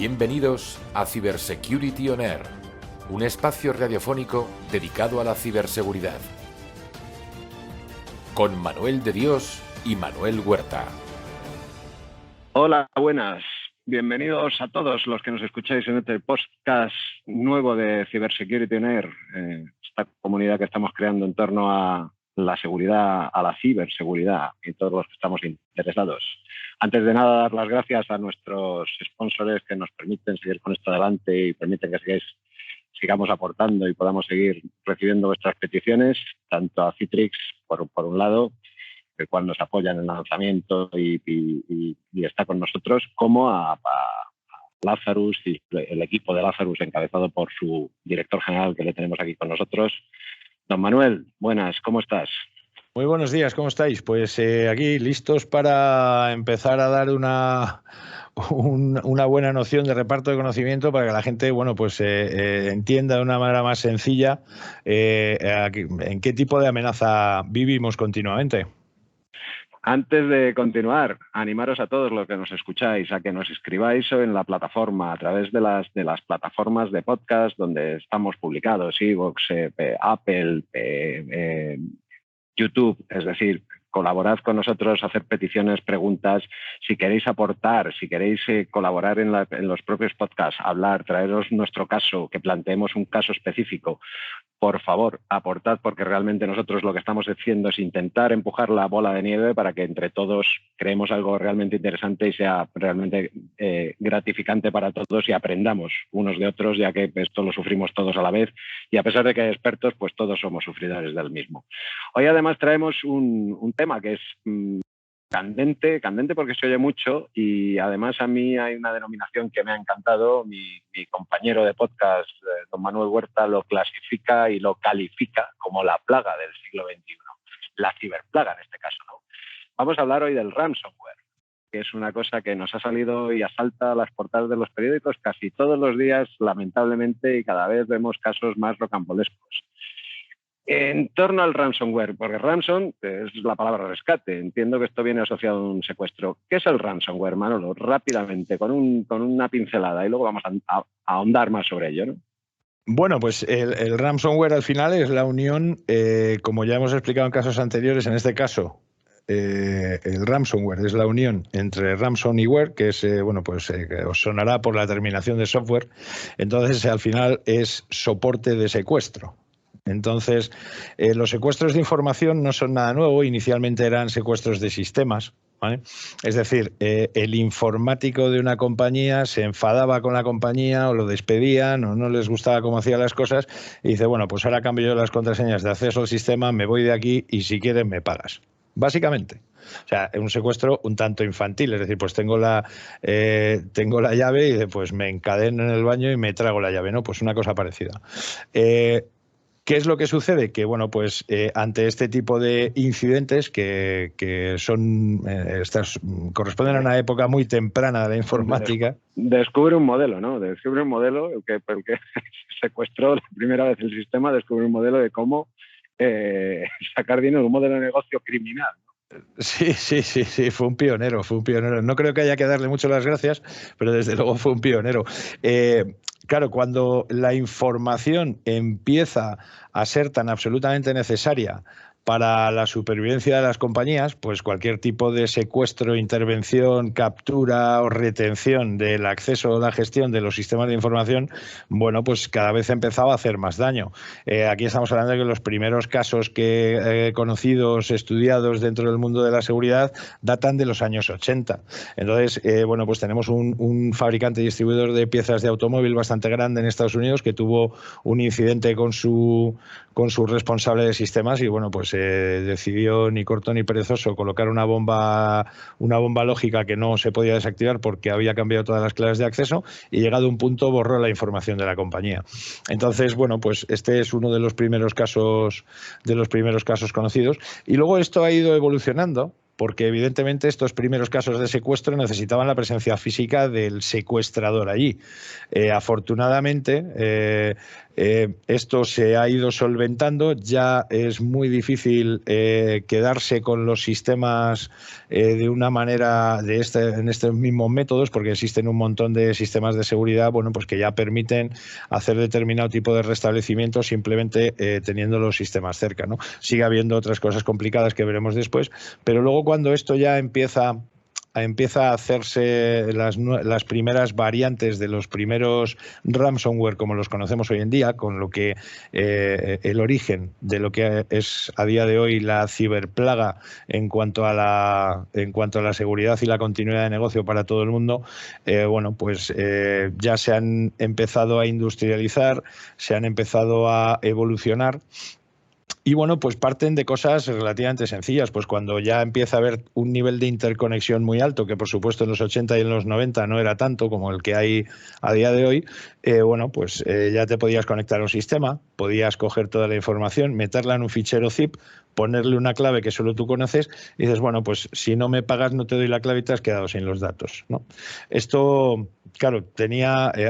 Bienvenidos a Cybersecurity On Air, un espacio radiofónico dedicado a la ciberseguridad. Con Manuel de Dios y Manuel Huerta. Hola, buenas. Bienvenidos a todos los que nos escucháis en este podcast nuevo de Cybersecurity On Air, esta comunidad que estamos creando en torno a la seguridad, a la ciberseguridad y todos los que estamos interesados. Antes de nada, dar las gracias a nuestros sponsors que nos permiten seguir con esto adelante y permiten que sigamos aportando y podamos seguir recibiendo vuestras peticiones, tanto a Citrix, por un lado, el cual nos apoya en el lanzamiento y está con nosotros, como a Lazarus y el equipo de Lazarus encabezado por su director general que le tenemos aquí con nosotros. Don Manuel, buenas, ¿cómo estás? Muy buenos días, ¿cómo estáis? Pues aquí listos para empezar a dar una buena noción de reparto de conocimiento para que la gente, bueno, pues entienda de una manera más sencilla en qué tipo de amenaza vivimos continuamente. Antes de continuar, animaros a todos los que nos escucháis a que nos escribáis en la plataforma, a través de las plataformas de podcast donde estamos publicados, iVoox, Apple, YouTube, es decir, colaborad con nosotros, hacer peticiones, preguntas, si queréis aportar, si queréis colaborar en los propios podcasts, hablar, traeros nuestro caso, que planteemos un caso específico. Por favor, aportad, porque realmente nosotros lo que estamos haciendo es intentar empujar la bola de nieve para que entre todos creemos algo realmente interesante y sea realmente gratificante para todos y aprendamos unos de otros, ya que esto lo sufrimos todos a la vez y a pesar de que hay expertos, pues todos somos sufridores del mismo. Hoy además traemos un tema que es candente porque se oye mucho y además a mí hay una denominación que me ha encantado. Mi compañero de podcast, don Manuel Huerta, lo clasifica y lo califica como la plaga del siglo XXI, la ciberplaga en este caso, ¿no? Vamos a hablar hoy del ransomware, que es una cosa que nos ha salido y asalta las portadas de los periódicos casi todos los días, lamentablemente, y cada vez vemos casos más rocambolescos. En torno al ransomware, porque ransom es la palabra rescate. Entiendo que esto viene asociado a un secuestro. ¿Qué es el ransomware, Manolo? Rápidamente, con una pincelada, y luego vamos a ahondar más sobre ello, ¿no? Bueno, pues el ransomware al final es la unión, como ya hemos explicado en casos anteriores, en este caso, el ransomware es la unión entre ransomware, que es, que os sonará por la terminación de software, entonces al final es soporte de secuestro. Entonces, los secuestros de información no son nada nuevo, inicialmente eran secuestros de sistemas, ¿vale? Es decir, el informático de una compañía se enfadaba con la compañía o lo despedían o no les gustaba cómo hacía las cosas y dice, bueno, pues ahora cambio yo las contraseñas de acceso al sistema, me voy de aquí y si quieres me pagas. Básicamente. O sea, es un secuestro un tanto infantil, es decir, pues tengo la llave y pues me encadeno en el baño y me trago la llave, ¿no? Pues una cosa parecida. ¿Qué es lo que sucede? Que, bueno, pues ante este tipo de incidentes que son corresponden a una época muy temprana de la informática. Descubre un modelo, ¿no? Descubre un modelo, el que secuestró la primera vez el sistema, descubre un modelo de cómo sacar dinero, un modelo de negocio criminal, ¿no? Sí, fue un pionero. No creo que haya que darle mucho las gracias, pero desde luego fue un pionero. Claro, cuando la información empieza a ser tan absolutamente necesaria para la supervivencia de las compañías, pues cualquier tipo de secuestro, intervención, captura o retención del acceso o la gestión de los sistemas de información, bueno, pues cada vez empezaba a hacer más daño. Aquí estamos hablando de que los primeros casos que conocidos, estudiados dentro del mundo de la seguridad, datan de los años 80. Entonces, bueno, pues tenemos un fabricante y distribuidor de piezas de automóvil bastante grande en Estados Unidos que tuvo un incidente con su responsable de sistemas y, bueno, pues decidió, ni corto ni perezoso, colocar una bomba lógica que no se podía desactivar porque había cambiado todas las claves de acceso y, llegado a un punto, borró la información de la compañía. Entonces, bueno, pues este es uno de los primeros casos conocidos. Y luego esto ha ido evolucionando, porque evidentemente estos primeros casos de secuestro necesitaban la presencia física del secuestrador allí. Afortunadamente, Esto se ha ido solventando, ya es muy difícil quedarse con los sistemas de una manera en estos mismos métodos, porque existen un montón de sistemas de seguridad, bueno, pues que ya permiten hacer determinado tipo de restablecimiento simplemente teniendo los sistemas cerca, ¿no? Sigue habiendo otras cosas complicadas que veremos después, pero luego cuando esto ya empieza a hacerse las primeras variantes de los primeros ransomware como los conocemos hoy en día, con lo que el origen de lo que es a día de hoy la ciberplaga en cuanto a la seguridad y la continuidad de negocio para todo el mundo, bueno, pues ya se han empezado a industrializar, se han empezado a evolucionar. Y bueno, pues parten de cosas relativamente sencillas, pues cuando ya empieza a haber un nivel de interconexión muy alto, que por supuesto en los 80 y en los 90 no era tanto como el que hay a día de hoy, bueno, pues ya te podías conectar a un sistema, podías coger toda la información, meterla en un fichero zip, ponerle una clave que solo tú conoces y dices, bueno, pues si no me pagas no te doy la clave y te has quedado sin los datos, ¿no? Esto, claro,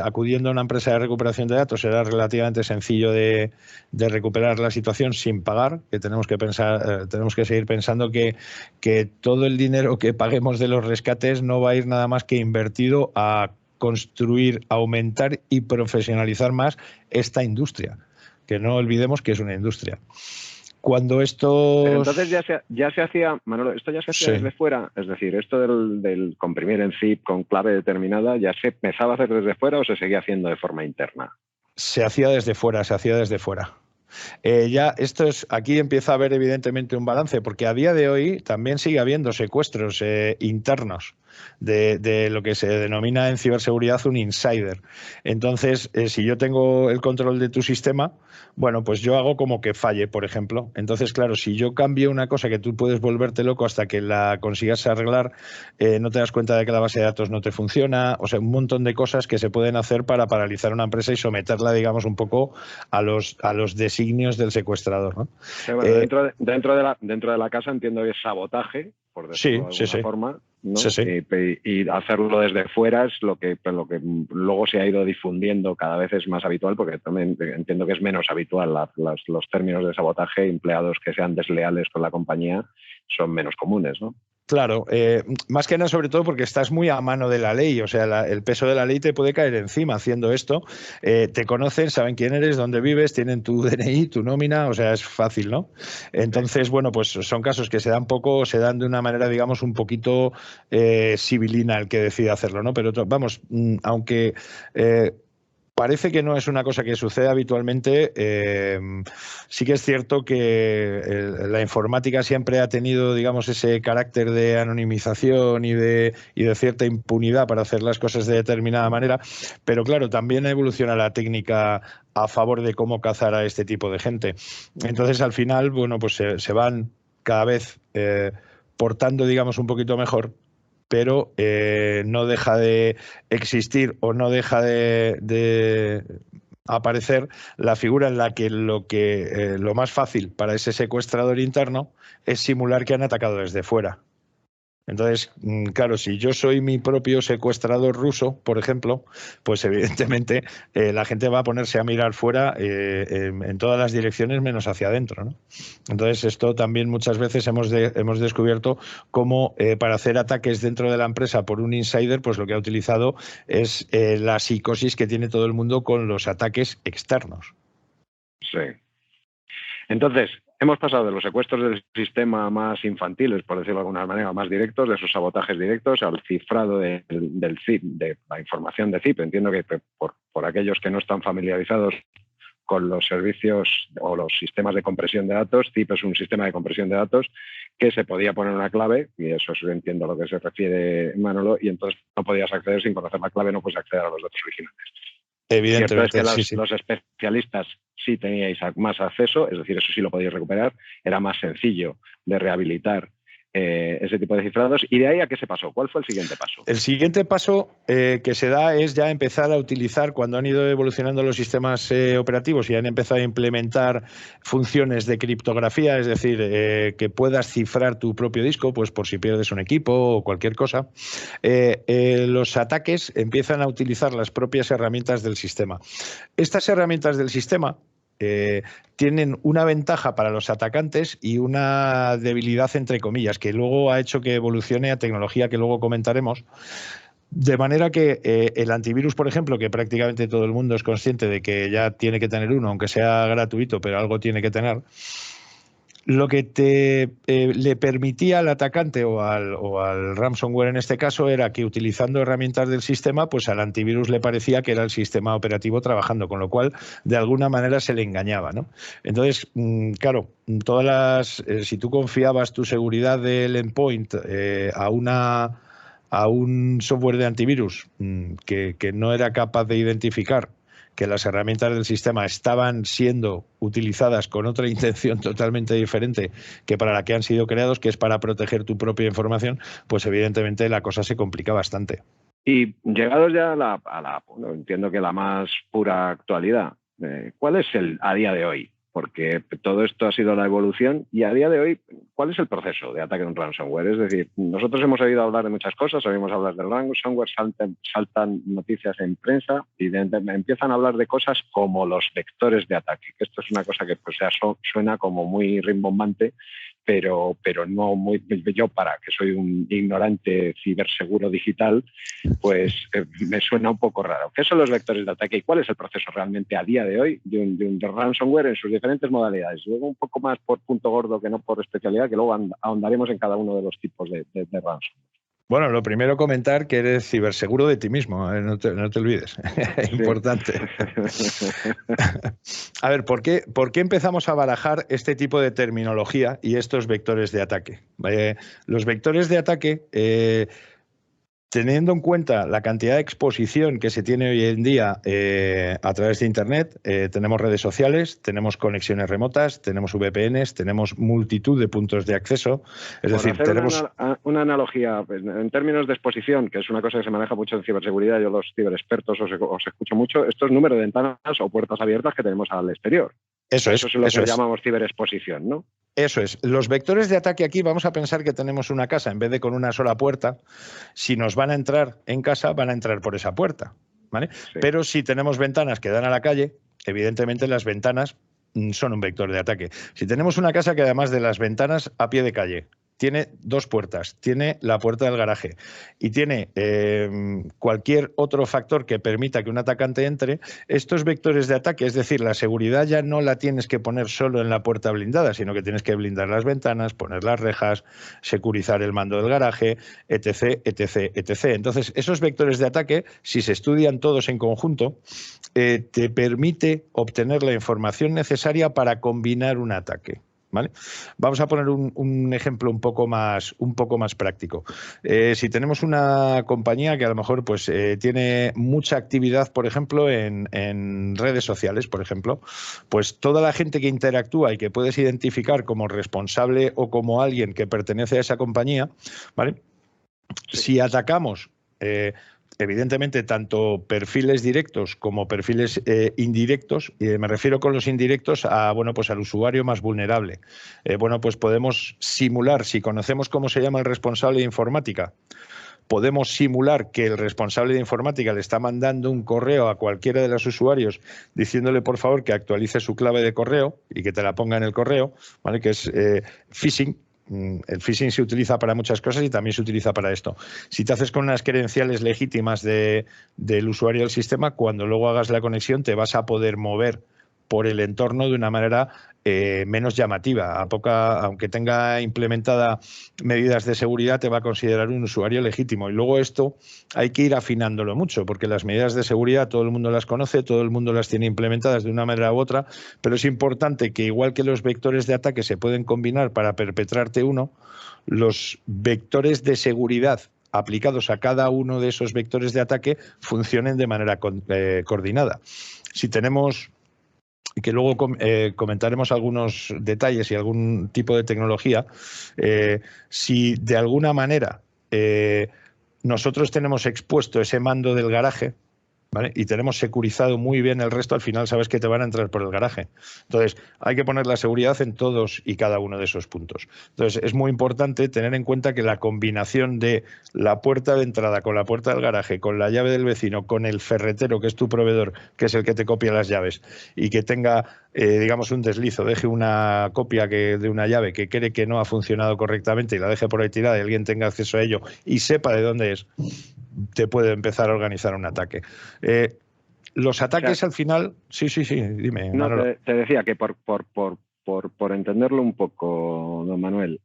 acudiendo a una empresa de recuperación de datos era relativamente sencillo de recuperar la situación sin pagar, que tenemos que seguir pensando que todo el dinero que paguemos de los rescates no va a ir nada más que invertido a construir, aumentar y profesionalizar más esta industria, que no olvidemos que es una industria. Cuando esto... Pero entonces ya se hacía, Manolo, esto ya se hacía desde fuera, es decir, esto del comprimir en zip con clave determinada, ¿ya se empezaba a hacer desde fuera o se seguía haciendo de forma interna? Se hacía desde fuera. Aquí empieza a haber evidentemente un balance, porque a día de hoy también sigue habiendo secuestros internos de lo que se denomina en ciberseguridad un insider. Entonces, si yo tengo el control de tu sistema, bueno, pues yo hago como que falle, por ejemplo. Entonces, claro, si yo cambio una cosa que tú puedes volverte loco hasta que la consigas arreglar, no te das cuenta de que la base de datos no te funciona, o sea, un montón de cosas que se pueden hacer para paralizar una empresa y someterla, digamos, un poco a los designios del secuestrador, ¿no? Sí, bueno, dentro de la casa entiendo que es sabotaje, por decirlo de alguna forma, ¿no? Sí. Y hacerlo desde fuera es lo que luego se ha ido difundiendo, cada vez es más habitual, porque también entiendo que es menos habitual los términos de sabotaje empleados que sean desleales con la compañía son menos comunes, ¿no? Claro, más que nada sobre todo porque estás muy a mano de la ley, o sea, el peso de la ley te puede caer encima haciendo esto. Te conocen, saben quién eres, dónde vives, tienen tu DNI, tu nómina, o sea, es fácil, ¿no? Entonces, bueno, pues son casos que se dan de una manera, digamos, un poquito sibilina el que decide hacerlo, ¿no? Pero vamos, aunque... parece que no es una cosa que sucede habitualmente. Sí que es cierto que la informática siempre ha tenido, digamos, ese carácter de anonimización y de cierta impunidad para hacer las cosas de determinada manera, pero claro, también evoluciona la técnica a favor de cómo cazar a este tipo de gente. Entonces, al final, bueno, pues se van cada vez portando, digamos, un poquito mejor, pero no deja de existir o no deja de aparecer la figura en la que lo más fácil para ese secuestrador interno es simular que han atacado desde fuera. Entonces, claro, si yo soy mi propio secuestrador ruso, por ejemplo, pues evidentemente la gente va a ponerse a mirar fuera en todas las direcciones menos hacia adentro, ¿no? Entonces, esto también muchas veces hemos descubierto cómo para hacer ataques dentro de la empresa por un insider, pues lo que ha utilizado es la psicosis que tiene todo el mundo con los ataques externos. Sí. Entonces, hemos pasado de los secuestros del sistema más infantiles, por decirlo de alguna manera, más directos, de esos sabotajes directos, al cifrado del zip, de la información de zip. Entiendo que por aquellos que no están familiarizados con los servicios o los sistemas de compresión de datos, zip es un sistema de compresión de datos que se podía poner una clave, y eso entiendo a lo que se refiere Manolo, y entonces no podías acceder sin conocer la clave, no puedes acceder a los datos originales. Evidentemente, cierto es que los especialistas sí teníais más acceso, es decir, eso sí lo podíais recuperar, era más sencillo de rehabilitar ese tipo de cifrados. ¿Y de ahí a qué se pasó? ¿Cuál fue el siguiente paso? El siguiente paso que se da es ya empezar a utilizar, cuando han ido evolucionando los sistemas operativos y han empezado a implementar funciones de criptografía, es decir, que puedas cifrar tu propio disco, pues por si pierdes un equipo o cualquier cosa, los ataques empiezan a utilizar las propias herramientas del sistema. Estas herramientas del sistema tienen una ventaja para los atacantes y una debilidad, entre comillas, que luego ha hecho que evolucione a tecnología que luego comentaremos. De manera que el antivirus, por ejemplo, que prácticamente todo el mundo es consciente de que ya tiene que tener uno, aunque sea gratuito, pero algo tiene que tener, lo que le permitía al atacante o al ransomware en este caso era que utilizando herramientas del sistema, pues al antivirus le parecía que era el sistema operativo trabajando, con lo cual de alguna manera se le engañaba, ¿no? Entonces, claro, si tú confiabas tu seguridad del endpoint a un software de antivirus que no era capaz de identificar que las herramientas del sistema estaban siendo utilizadas con otra intención totalmente diferente que para la que han sido creados, que es para proteger tu propia información, pues evidentemente la cosa se complica bastante. Y llegados ya bueno, entiendo que la más pura actualidad, ¿cuál es a día de hoy? Porque todo esto ha sido la evolución y a día de hoy, ¿cuál es el proceso de ataque de un ransomware? Es decir, nosotros hemos oído hablar de muchas cosas, oímos hablar del ransomware, saltan noticias en prensa y empiezan a hablar de cosas como los vectores de ataque, que esto es una cosa que pues, suena como muy rimbombante, pero no muy... Yo, que soy un ignorante ciberseguro digital, pues me suena un poco raro. ¿Qué son los vectores de ataque y cuál es el proceso realmente a día de hoy de un ransomware en sus diferentes modalidades? Luego un poco más por punto gordo que no por especialidad, que luego ahondaremos en cada uno de los tipos de ransomware. Bueno, lo primero comentar que eres ciberseguro de ti mismo, no te olvides. Sí. Importante. A ver, ¿por qué empezamos a barajar este tipo de terminología y estos vectores de ataque? Los vectores de ataque, teniendo en cuenta la cantidad de exposición que se tiene hoy en día a través de Internet, tenemos redes sociales, tenemos conexiones remotas, tenemos VPNs, tenemos multitud de puntos de acceso. Es decir, tenemos una analogía en términos de exposición, que es una cosa que se maneja mucho en ciberseguridad. Yo los ciberexpertos os escucho mucho. Esto es número de ventanas o puertas abiertas que tenemos al exterior. Eso es lo que llamamos ciberexposición, ¿no? Eso es. Los vectores de ataque aquí, vamos a pensar que tenemos una casa en vez de con una sola puerta. Si nos van a entrar en casa, van a entrar por esa puerta, ¿vale? Sí. Pero si tenemos ventanas que dan a la calle, evidentemente las ventanas son un vector de ataque. Si tenemos una casa que además de las ventanas a pie de calle, tiene dos puertas, tiene la puerta del garaje y tiene cualquier otro factor que permita que un atacante entre, estos vectores de ataque, es decir, la seguridad ya no la tienes que poner solo en la puerta blindada, sino que tienes que blindar las ventanas, poner las rejas, securizar el mando del garaje, etc., etc., etc. Entonces, esos vectores de ataque, si se estudian todos en conjunto, te permite obtener la información necesaria para combinar un ataque. ¿Vale? Vamos a poner un ejemplo un poco más práctico. Si tenemos una compañía que a lo mejor pues, tiene mucha actividad, por ejemplo, en redes sociales, por ejemplo, pues toda la gente que interactúa y que puedes identificar como responsable o como alguien que pertenece a esa compañía, ¿vale? Si atacamos evidentemente, tanto perfiles directos como perfiles indirectos, y me refiero con los indirectos a, bueno, pues al usuario más vulnerable. Bueno, pues podemos simular, si conocemos cómo se llama el responsable de informática, podemos simular que el responsable de informática le está mandando un correo a cualquiera de los usuarios diciéndole, por favor, que actualice su clave de correo y que te la ponga en el correo, ¿vale? Que es phishing. El phishing se utiliza para muchas cosas y también se utiliza para esto. Si te haces con unas credenciales legítimas del usuario del sistema, cuando luego hagas la conexión te vas a poder mover por el entorno de una manera menos llamativa. Aunque tenga implementada medidas de seguridad, te va a considerar un usuario legítimo. Y luego esto hay que ir afinándolo mucho, porque las medidas de seguridad todo el mundo las conoce, todo el mundo las tiene implementadas de una manera u otra, pero es importante que, igual que los vectores de ataque se pueden combinar para perpetrarte uno, los vectores de seguridad aplicados a cada uno de esos vectores de ataque funcionen de manera coordinada. Si tenemos que luego comentaremos algunos detalles y algún tipo de tecnología, si de alguna manera nosotros tenemos expuesto ese mando del garaje, ¿vale? Y tenemos securizado muy bien el resto, al final sabes que te van a entrar por el garaje. Entonces, hay que poner la seguridad en todos y cada uno de esos puntos. Entonces, es muy importante tener en cuenta que la combinación de la puerta de entrada con la puerta del garaje, con la llave del vecino, con el ferretero, que es tu proveedor, que es el que te copia las llaves, y que tenga, digamos, un deslizo, deje una copia de una llave que cree que no ha funcionado correctamente y la deje por ahí tirada y alguien tenga acceso a ello y sepa de dónde es, te puede empezar a organizar un ataque. Los ataques, o sea, al final... Sí, dime, no, te decía que por entenderlo un poco, don Manuel,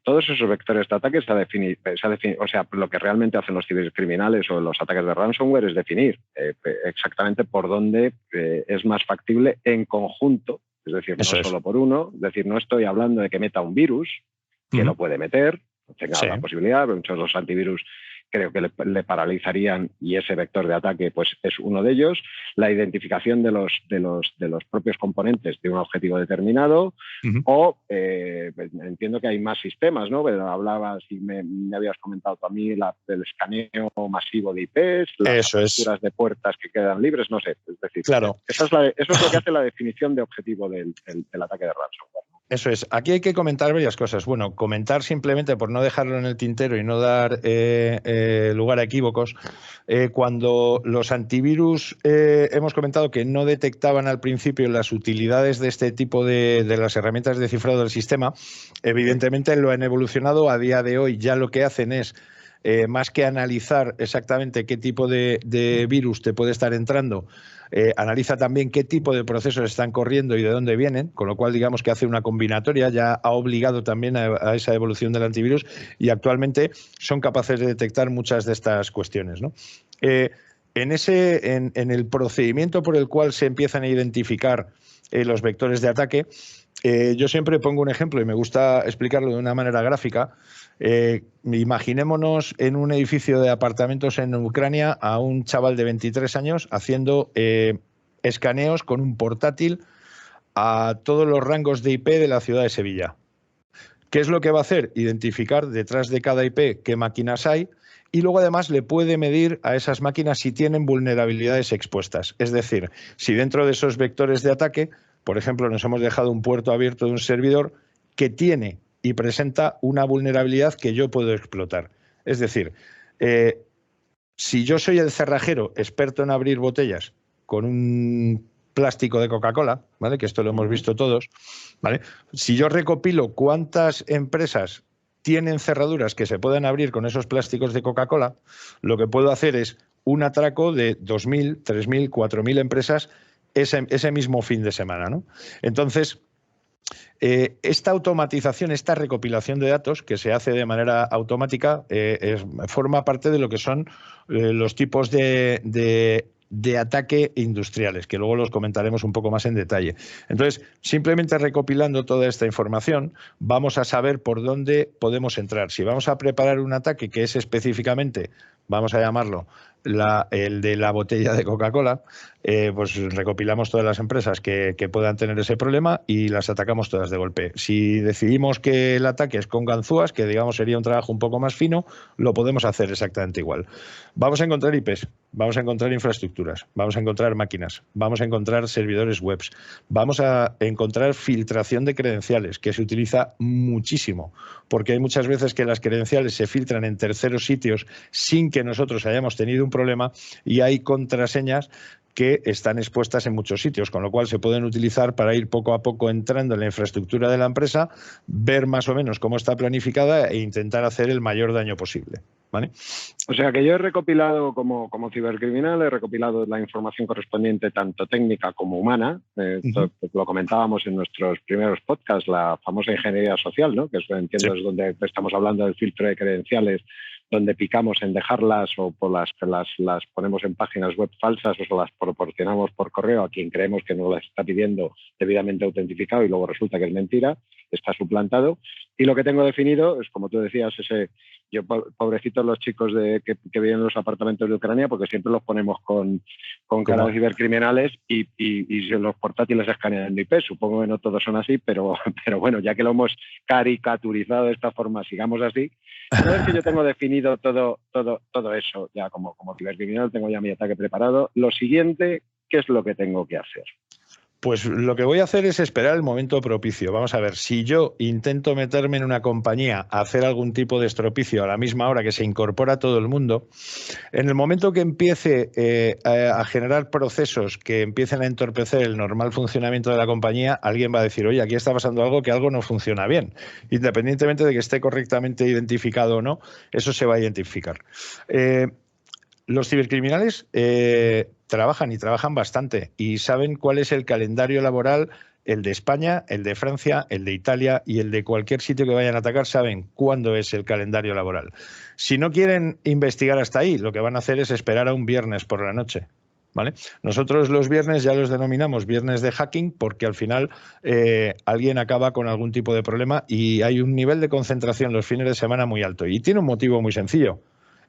todos esos vectores de ataque o sea, lo que realmente hacen los cibercriminales o los ataques de ransomware es definir exactamente por dónde es más factible en conjunto, es decir, no solo por uno, es decir, no estoy hablando de que meta un virus, que lo puede meter, tenga la posibilidad, pero muchos de los antivirus creo que le paralizarían y ese vector de ataque pues es uno de ellos. La identificación de los propios componentes de un objetivo determinado o entiendo que hay más sistemas, ¿no? Pero hablabas y me habías comentado tú a mí del escaneo masivo de IPs, las aperturas de puertas que quedan libres, no sé. Es decir, claro. Eso es lo que hace la definición de objetivo del ataque de ransomware. Eso es. Aquí hay que comentar varias cosas. Bueno, comentar simplemente por no dejarlo en el tintero y no dar lugar a equívocos. Cuando los antivirus hemos comentado que no detectaban al principio las utilidades de este tipo de las herramientas de cifrado del sistema, evidentemente lo han evolucionado. A día de hoy ya lo que hacen es más que analizar exactamente qué tipo de virus te puede estar entrando, analiza también qué tipo de procesos están corriendo y de dónde vienen, con lo cual digamos que hace una combinatoria, ya ha obligado también a esa evolución del antivirus y actualmente son capaces de detectar muchas de estas cuestiones, ¿no? En el procedimiento por el cual se empiezan a identificar los vectores de ataque, yo siempre pongo un ejemplo y me gusta explicarlo de una manera gráfica. Imaginémonos en un edificio de apartamentos en Ucrania a un chaval de 23 años haciendo escaneos con un portátil a todos los rangos de IP de la ciudad de Sevilla. ¿Qué es lo que va a hacer? Identificar detrás de cada IP qué máquinas hay y luego además le puede medir a esas máquinas si tienen vulnerabilidades expuestas. Es decir, si dentro de esos vectores de ataque, por ejemplo, nos hemos dejado un puerto abierto de un servidor que tiene y presenta una vulnerabilidad que yo puedo explotar. Es decir, si yo soy el cerrajero experto en abrir botellas con un plástico de Coca-Cola, ¿vale? Que esto lo hemos visto todos, ¿vale? Si yo recopilo cuántas empresas tienen cerraduras que se pueden abrir con esos plásticos de Coca-Cola, lo que puedo hacer es un atraco de 2.000, 3.000, 4.000 empresas ese mismo fin de semana, ¿no? Entonces, esta automatización, esta recopilación de datos que se hace de manera automática forma parte de lo que son los tipos de ataque industriales, que luego los comentaremos un poco más en detalle. Entonces, simplemente recopilando toda esta información, vamos a saber por dónde podemos entrar. Si vamos a preparar un ataque que es específicamente, vamos a llamarlo, el de la botella de Coca-Cola, pues recopilamos todas las empresas que puedan tener ese problema y las atacamos todas de golpe. Si decidimos que el ataque es con ganzúas, que digamos sería un trabajo un poco más fino, lo podemos hacer exactamente igual. Vamos a encontrar IPs, vamos a encontrar infraestructuras, vamos a encontrar máquinas, vamos a encontrar servidores webs, vamos a encontrar filtración de credenciales, que se utiliza muchísimo, porque hay muchas veces que las credenciales se filtran en terceros sitios sin que nosotros hayamos tenido un problema y hay contraseñas que están expuestas en muchos sitios, con lo cual se pueden utilizar para ir poco a poco entrando en la infraestructura de la empresa, ver más o menos cómo está planificada e intentar hacer el mayor daño posible, ¿vale? O sea que yo he recopilado como cibercriminal, he recopilado la información correspondiente tanto técnica como humana. Lo comentábamos en nuestros primeros podcasts, la famosa ingeniería social, ¿no? Que eso entiendo es donde estamos hablando del filtro de credenciales, donde picamos en dejarlas o las ponemos en páginas web falsas o las proporcionamos por correo a quien creemos que nos las está pidiendo debidamente autentificado y luego resulta que es mentira, está suplantado. Y lo que tengo definido es, como tú decías, yo pobrecitos los chicos que viven en los apartamentos de Ucrania, porque siempre los ponemos con cara de cibercriminales y los portátiles escanean IP. Supongo que no todos son así, pero bueno, ya que lo hemos caricaturizado de esta forma, sigamos así. Una vez que yo tengo definido todo eso, ya como cibercriminal tengo ya mi ataque preparado, lo siguiente, ¿qué es lo que tengo que hacer? Pues lo que voy a hacer es esperar el momento propicio. Vamos a ver, si yo intento meterme en una compañía a hacer algún tipo de estropicio a la misma hora que se incorpora todo el mundo, en el momento que empiece a generar procesos que empiecen a entorpecer el normal funcionamiento de la compañía, alguien va a decir, oye, aquí está pasando algo, que algo no funciona bien. Independientemente de que esté correctamente identificado o no, eso se va a identificar. Los cibercriminales trabajan y trabajan bastante y saben cuál es el calendario laboral, el de España, el de Francia, el de Italia y el de cualquier sitio que vayan a atacar, saben cuándo es el calendario laboral. Si no quieren investigar hasta ahí, lo que van a hacer es esperar a un viernes por la noche, ¿vale? Nosotros los viernes ya los denominamos viernes de hacking porque al final alguien acaba con algún tipo de problema y hay un nivel de concentración los fines de semana muy alto. Y tiene un motivo muy sencillo.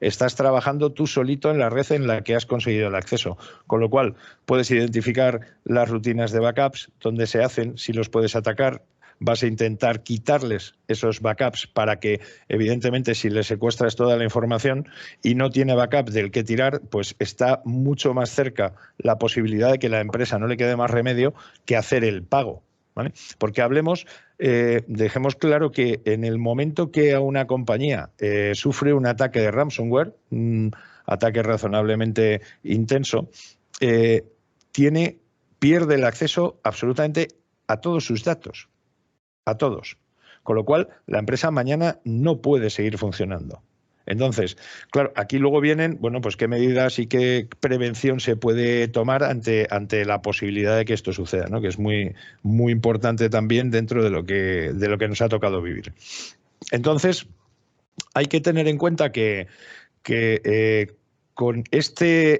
Estás trabajando tú solito en la red en la que has conseguido el acceso, con lo cual puedes identificar las rutinas de backups, dónde se hacen, si los puedes atacar, vas a intentar quitarles esos backups para que, evidentemente, si les secuestras toda la información y no tiene backup del que tirar, pues está mucho más cerca la posibilidad de que la empresa no le quede más remedio que hacer el pago, ¿vale? Porque dejemos claro que en el momento que a una compañía sufre un ataque de ransomware, un ataque razonablemente intenso, pierde el acceso absolutamente a todos sus datos, a todos. Con lo cual, la empresa mañana no puede seguir funcionando. Entonces, claro, aquí luego vienen, bueno, pues qué medidas y qué prevención se puede tomar ante la posibilidad de que esto suceda, ¿no? Que es muy, muy importante también dentro de lo que nos ha tocado vivir. Entonces, hay que tener en cuenta que con este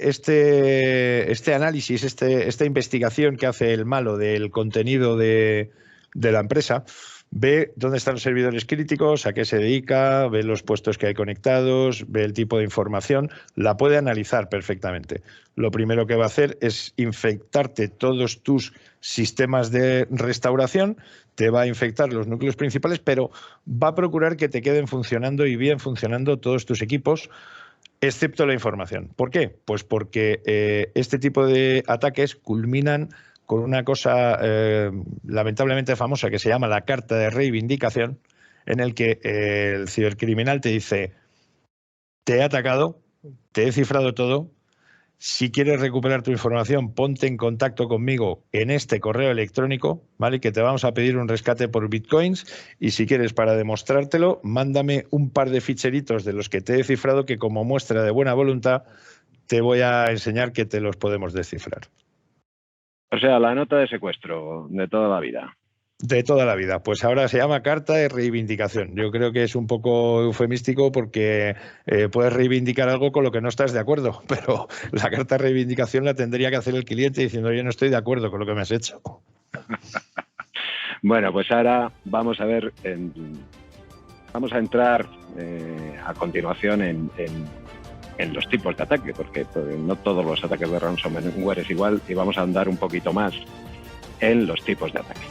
análisis, esta investigación que hace el malo del contenido de la empresa, ve dónde están los servidores críticos, a qué se dedica, ve los puestos que hay conectados, ve el tipo de información, la puede analizar perfectamente. Lo primero que va a hacer es infectarte todos tus sistemas de restauración, te va a infectar los núcleos principales, pero va a procurar que te queden funcionando y bien funcionando todos tus equipos, excepto la información. ¿Por qué? Pues porque este tipo de ataques culminan con una cosa lamentablemente famosa que se llama la carta de reivindicación, en el que el cibercriminal te dice, te he atacado, te he cifrado todo, si quieres recuperar tu información, ponte en contacto conmigo en este correo electrónico, ¿vale? Que te vamos a pedir un rescate por bitcoins y si quieres, para demostrártelo, mándame un par de ficheritos de los que te he cifrado que como muestra de buena voluntad te voy a enseñar que te los podemos descifrar. O sea, la nota de secuestro de toda la vida. De toda la vida. Pues ahora se llama carta de reivindicación. Yo creo que es un poco eufemístico porque puedes reivindicar algo con lo que no estás de acuerdo, pero la carta de reivindicación la tendría que hacer el cliente diciendo yo no estoy de acuerdo con lo que me has hecho. Bueno, pues ahora vamos a ver, vamos a entrar a continuación en los tipos de ataque, porque no todos los ataques de ransomware es igual y vamos a andar un poquito más en los tipos de ataque.